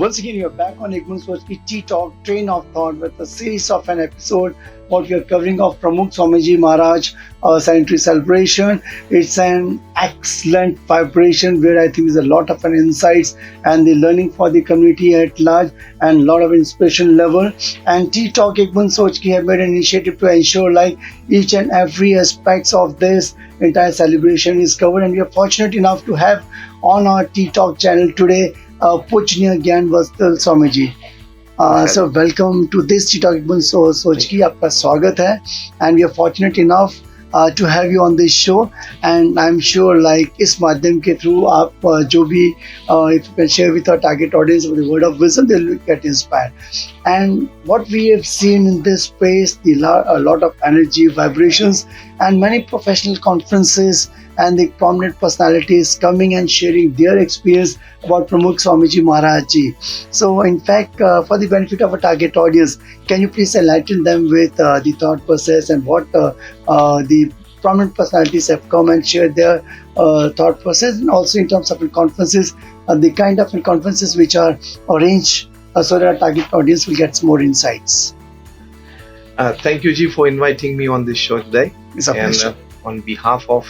Once again, you're back on Boond Soch ki Tea Talk, Train of Thought, with a series of an episode. What we are covering of Pramukh Swami Maharaj centenary celebration. It's an excellent vibration where I think there's a lot of an insights and the learning for the community at large and a lot of inspiration level. And Tea Talk Boond Soch ki have made an initiative to ensure like each and every aspects of this entire celebration is covered. And we are fortunate enough to have on our Tea Talk channel today Pujya Jnanvatsaldas Swami Ji. So welcome to this Tea Talk Boond Soch की आपका स्वागत है, and we are fortunate enough to have you on this show, and I'm sure like इस माध्यम के through आप जो भी if you can share with our target audience with the word of wisdom, they'll get inspired. And what we have seen in this space, a lot of energy, vibrations, and many professional conferences and the prominent personalities coming and sharing their experience about Pramukh Swami Maharaj Ji. So in fact, for the benefit of a target audience, can you please enlighten them with the thought process and what the prominent personalities have come and shared their thought process, and also in terms of conferences, the kind of conferences which are arranged so that our target audience will get more insights. Thank you, Ji, for inviting me on this show today. It's a pleasure. On behalf of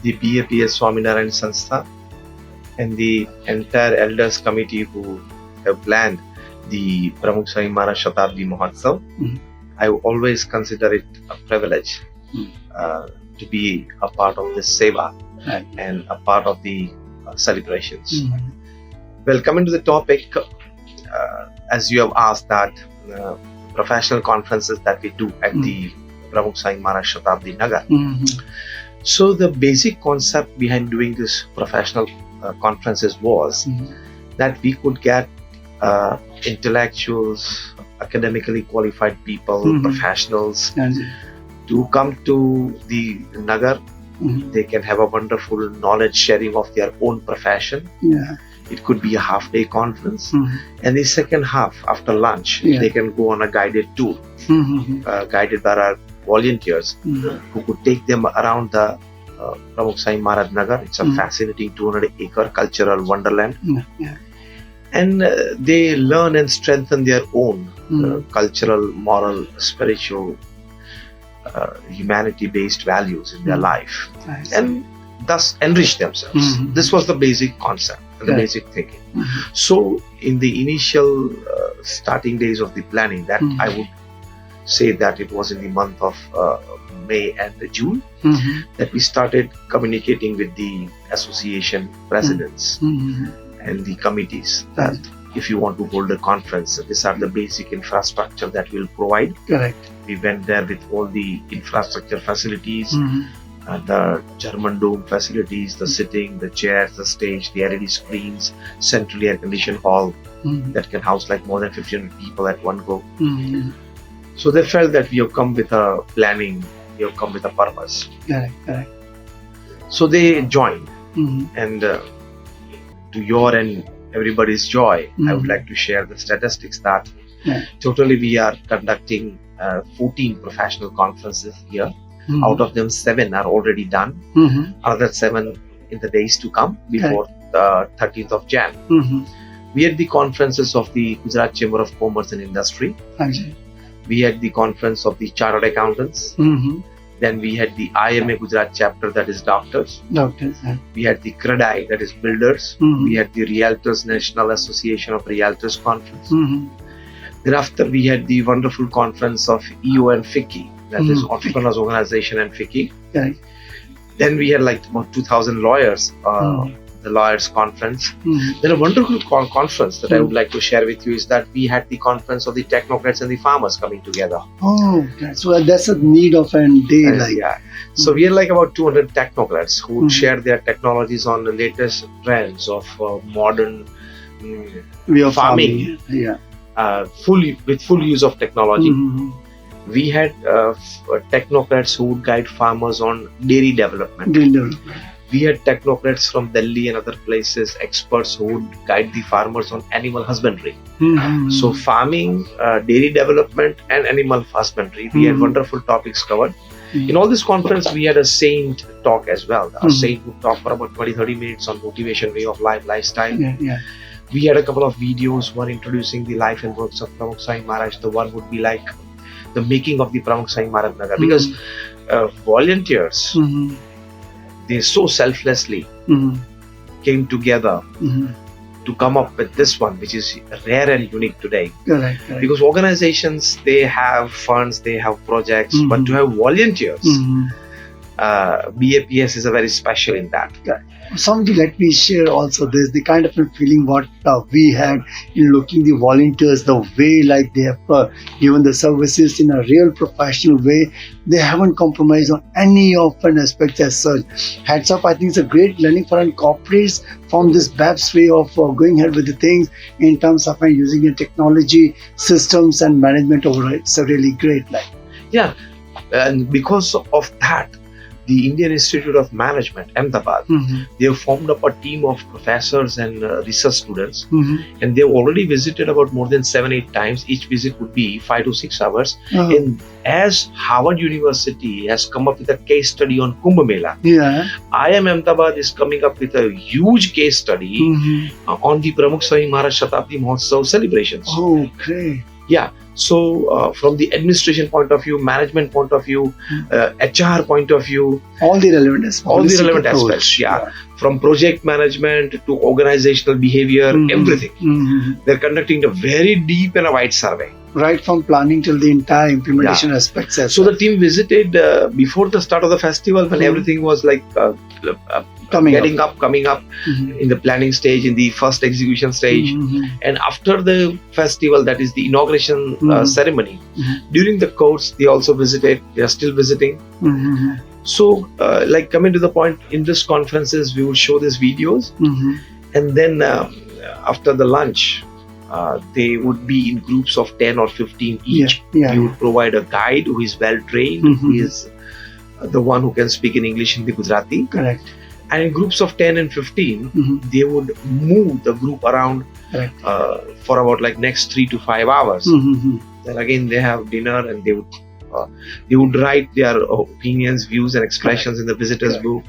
the BAPS Swaminarayan Sanstha and the entire elders committee who have planned the Pramukh Swami Maharaj Shatabdi Mahotsav, I always consider it a privilege to be a part of this seva and a part of the celebrations. Well, coming to the topic, as you have asked, that professional conferences that we do at the Pramukh Swami Maharaj Shatabdi Nagar. So the basic concept behind doing this professional conferences was that we could get intellectuals, academically qualified people, professionals to come to the Nagar. They can have a wonderful knowledge sharing of their own profession. It could be a half-day conference, and the second half after lunch they can go on a guided tour, guided by our volunteers who could take them around the Pramukh Swami Maharaj Nagar. It's a fascinating 200-acre cultural wonderland, and they learn and strengthen their own cultural, moral, spiritual, humanity-based values in their life, and thus enrich themselves. This was the basic concept and the basic thinking. So in the initial starting days of the planning, that I would say that it was in the month of May and June that we started communicating with the association presidents and the committees that if you want to hold a conference, these are the basic infrastructure that we'll provide. Correct. We went there with all the infrastructure facilities, the German dome facilities, the sitting, the chairs, the stage, the LED screens, centrally air-conditioned hall that can house like more than 1,500 people at one go. So they felt that we have come with a planning, we have come with a purpose. Correct. So they joined, and to your and everybody's joy, I would like to share the statistics that totally we are conducting 14 professional conferences here. Out of them, 7 are already done. Another 7 in the days to come before the 13th of Jan. We had the conferences of the Gujarat Chamber of Commerce and Industry. We had the conference of the Chartered Accountants. Then we had the IMA Gujarat chapter, that is doctors. We had the CREDI, that is builders. We had the Realtors National Association of Realtors Conference. Thereafter, we had the wonderful conference of EO and FICCI, that is Entrepreneurs Organization and FICCI. Then we had like about 2,000 lawyers, the Lawyers Conference. Then a wonderful conference that I would like to share with you is that we had the conference of the technocrats and the farmers coming together. So that's a need of a day. So we had like about 200 technocrats who would share their technologies on the latest trends of modern way of farming. With full use of technology. We had technocrats who would guide farmers on dairy development. We had technocrats from Delhi and other places, experts who would guide the farmers on animal husbandry. So farming, dairy development and animal husbandry, we had wonderful topics covered. In all this conference, we had a saint talk as well. A saint would talk for about 20-30 minutes on motivation, way of life, lifestyle. We had a couple of videos, one introducing the life and works of Pramukh Swami Maharaj. The one would be like the making of the Pramukh Swami Maharaj Nagar, because volunteers, they so selflessly came together to come up with this one, which is rare and unique today. Correct. Because organizations, they have funds, they have projects, but to have volunteers, BAPS is a very special in that. Swamiji, let me share also this, the kind of a feeling what we had in looking the volunteers, the way like they have given the services in a real professional way. They haven't compromised on any of an aspect as such. Hats off, I think it's a great learning for corporates from this BAPS way of going ahead with the things in terms of using the technology, systems and management overall. It's a really great like. Yeah, and because of that, the Indian Institute of Management, Ahmedabad, they have formed up a team of professors and research students, and they've already visited about more than 7-8 times. Each visit would be 5 to 6 hours. And as Harvard University has come up with a case study on Kumbh Mela, IIM Ahmedabad is coming up with a huge case study on the Pramukh Swami Maharaj Shatabdi Mahotsav celebrations. Oh, great. Yeah. So, from the administration point of view, management point of view, HR point of view, all the relevant aspects. Yeah. From project management to organizational behavior, everything. They're conducting a very deep and a wide survey. Right from planning till the entire implementation aspects. So the team visited before the start of the festival, when everything was like coming up in the planning stage, in the first execution stage, and after the festival, that is the inauguration ceremony. During the course, they also visited. They are still visiting. So, like coming to the point, in this conferences, we would show these videos, and then after the lunch, they would be in groups of 10 or 15 each. We would provide a guide who is well trained, who is the one who can speak in English, Hindi, Gujarati. Correct. And in groups of 10 and 15, they would move the group around for about like next 3 to 5 hours. Then again, they have dinner, and they would write their opinions, views, and expressions in the visitors book.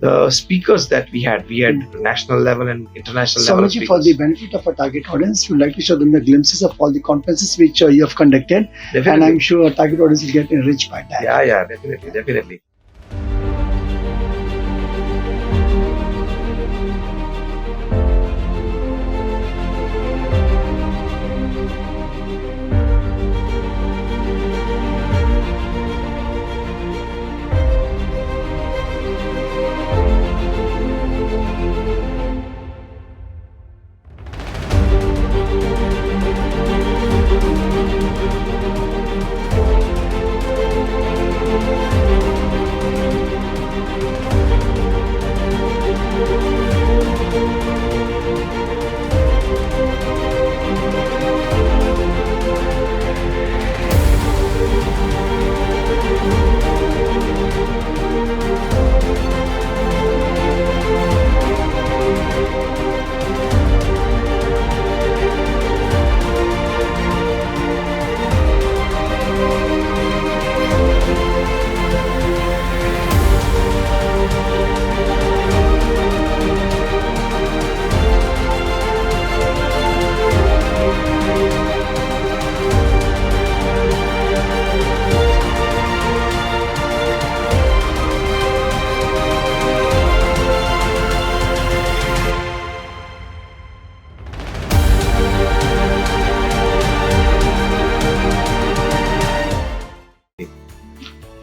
The speakers that we had national level and international level speakers. For the benefit of our target audience, we'd like to show them the glimpses of all the conferences which you have conducted. Definitely. And I'm sure our target audience will get enriched by that. Yeah, definitely.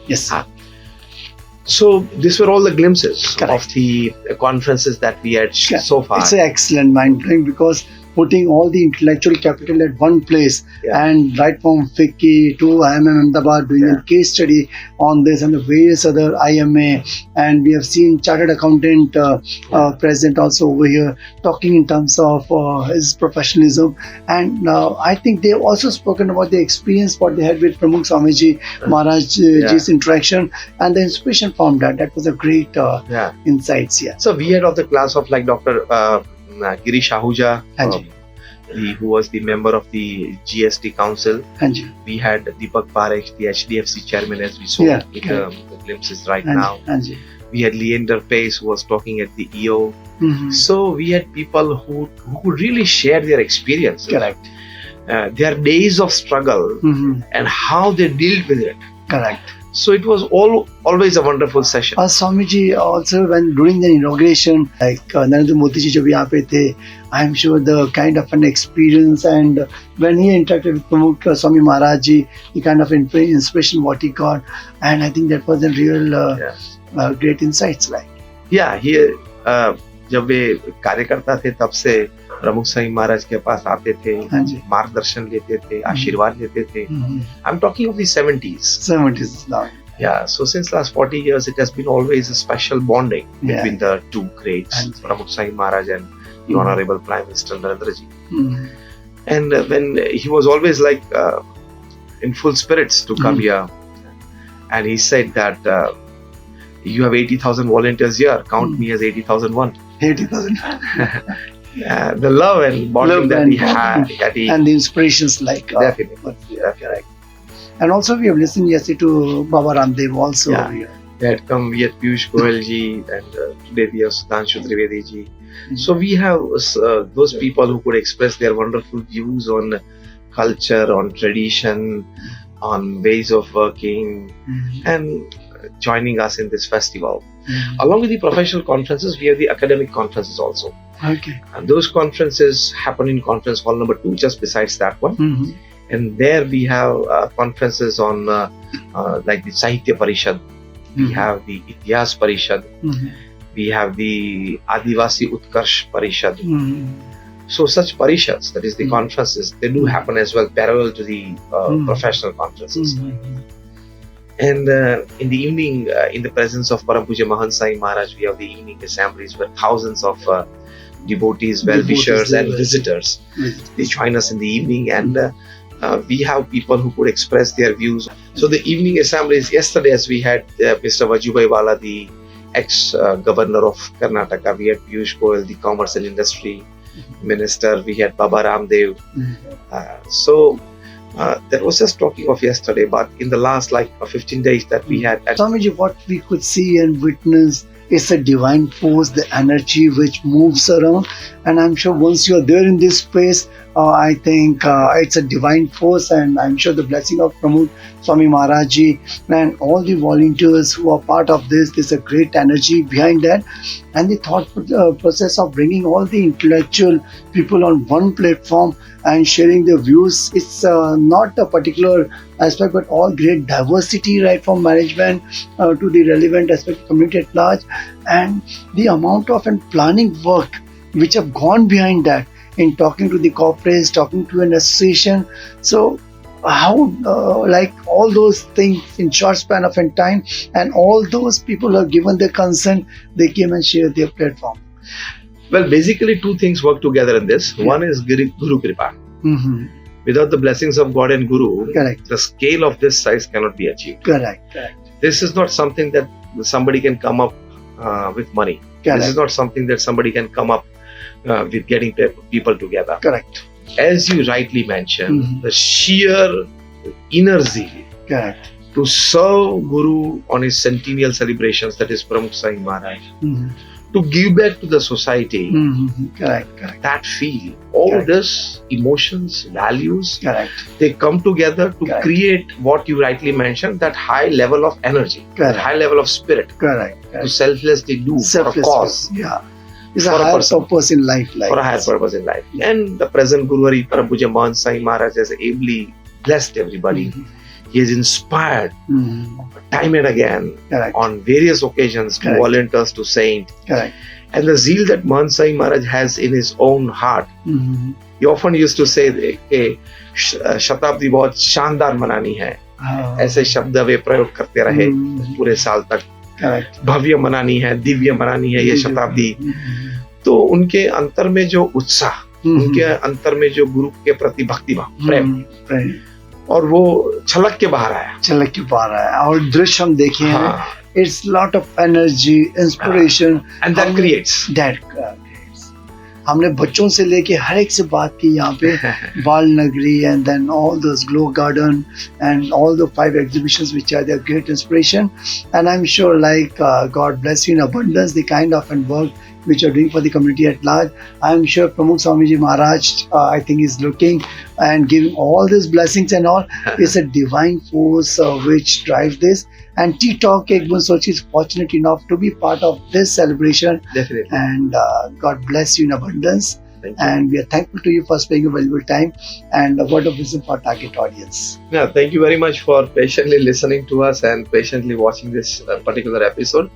Yes. So these were all the glimpses of the conferences that we had so far. It's an excellent mind-blowing, because putting all the intellectual capital at one place, and right from FICCI to IIM Ahmedabad doing a case study on this and the various other IMA, and we have seen chartered accountant present also over here talking in terms of his professionalism, and I think they have also spoken about the experience what they had with Pramukh Swami Maharaj Ji's interaction and the inspiration from that. That was a great insights. So we had of the class of like Dr. Girish Ahuja, who was the member of the GST Council. We had Deepak Parekh, the HDFC chairman, as we saw in the glimpses right now. We had Leander Pace who was talking at the EO. So we had people who could really share their experiences. Correct. Their days of struggle and how they dealt with it. Correct. So it was always a wonderful session. Swamiji, also when during the inauguration, like Narendra Modi ji jab yahan pe the, I'm sure the kind of an experience, and when he interacted with Pramukh Swami Maharaj Ji, the kind of inspiration what he got, and I think that was a real great insights. Like जब वे कार्य करता थे तब से प्रमुख स्वामी महाराज के पास आते थे, मार्गदर्शन लेते थे, आशीर्वाद लेते थे. I'm talking of the 70s. Yeah, so since last 40 years it has been always a special bonding between the two greats, Pramukh Swami Maharaj and the Honorable Prime Minister Narendra Ji. And when he was always like in full spirits to come here, and he said that you have 80,000 volunteers here, count me as 80,001. 80,000. The love and bonding that he had. And the inspirations like. Definitely. And also we have listened yesterday to Baba Ramdev also. They had come, we had Piyush Goyal ji, and today we have Sudhanshu Trivedi ji. So we have those people who could express their wonderful views on culture, on tradition, on ways of working, and joining us in this festival. Along with the professional conferences, we have the academic conferences also. Okay. And those conferences happen in conference hall number 2, just besides that one. And there we have conferences on like the Sahitya Parishad, we have the Ityas Parishad, we have the Adivasi Utkarsh Parishad. So such parishads, that is the conferences, they do happen as well parallel to the professional conferences. And in the evening, in the presence of Param Pujya Mahant Sai Maharaj, we have the evening assemblies where thousands of devotees, well-wishers and visitors, they join us in the evening, and we have people who could express their views. So the evening assemblies, yesterday as we had Mr. Vajubhai Wala, the ex-governor of Karnataka, we had Piyush Goyal, the commerce and industry minister, we had Baba Ramdev. So there was just talking of yesterday, but in the last 15 days that we had. Swamiji, what we could see and witness is a divine force, the energy which moves around. And I'm sure once you're there in this space, I think it's a divine force, and I'm sure the blessing of Pramukh Swami Maharaj Ji and all the volunteers who are part of this, there's a great energy behind that. And the thought process of bringing all the intellectual people on one platform and sharing their views, it's not a particular aspect, but all great diversity, right from management to the relevant aspect community at large, and the amount of and planning work which have gone behind that in talking to the corporates, talking to an association. So how like all those things in short span of time, and all those people who have given their consent, they came and shared their platform. Well, basically two things work together in this. One is Guru Kripa. Without the blessings of God and Guru, the scale of this size cannot be achieved. This is not something that somebody can come up with money. This is not something that somebody can come up with getting people together. As you rightly mentioned, the sheer inner zeal to serve Guru on his centennial celebrations, that is Pramukh Swami Maharaj, to give back to the society, that feel, all this emotions, values, they come together to create what you rightly mentioned, that high level of energy, that high level of spirit, to selflessly do for a cause. It's a higher purpose in life. For a higher purpose in life. And the present Guru Hari Param Pujya Mahant Sai Maharaj has ably blessed everybody. He has inspired time and again on various occasions to volunteers, to saint. And the zeal that Mahant Sai Maharaj has in his own heart. He often used to say, Shatabdi बहुत शानदार मनानी है. ऐसे शब्द वे प्रयोग करते रहे पूरे साल तक. भव्य मनानी है, दिव्य मनानी है ये शताब्दी. तो उनके अंतर में जो उत्साह, उनके अंतर में जो गुरु के प्रति भक्ति भाव, प्रेम, और वो छलक के बाहर आया. और दृश्य हम देखे हैं, it's lot of energy, inspiration, and that creates. हमने बच्चों से लेके हर एक से बात की यहाँ पे बाल नगरी and then all those glow garden and all the 5 exhibitions which are their great inspiration, and I'm sure like God bless you in abundance the kind of and work which you're doing for the community at large. I'm sure Pramukh Swami Maharaj I think is looking and giving all these blessings and all. It's a divine force which drives this, and ttalk Boond Soch is fortunate enough to be part of this celebration. Definitely. And God bless you in abundance. Thank you. And we are thankful to you for spending your valuable time and a word of wisdom for our target audience. Yeah, thank you very much for patiently listening to us and patiently watching this particular episode.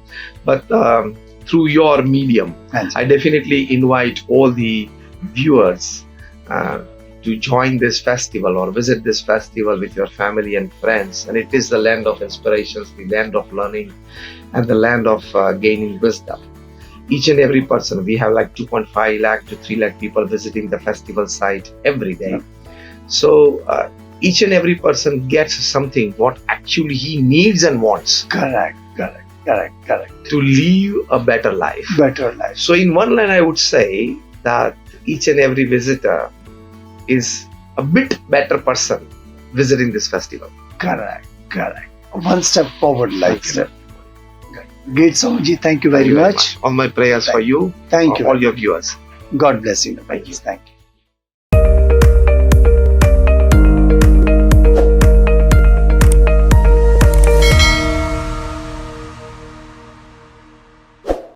But through your medium, I definitely invite all the viewers to join this festival or visit this festival with your family and friends. And it is the land of inspirations, the land of learning, and the land of gaining wisdom. Each and every person, we have like 2.5 lakh to 3 lakh people visiting the festival site every day. So each and every person gets something what actually he needs and wants. Correct. To live a better life. Better life. So in one line, I would say that each and every visitor is a bit better person visiting this festival. Correct. One step forward, like that. Great, Swamiji. Thank you very much. All my prayers for you. Thank you. All your viewers. God bless you. Thank you. Thank you.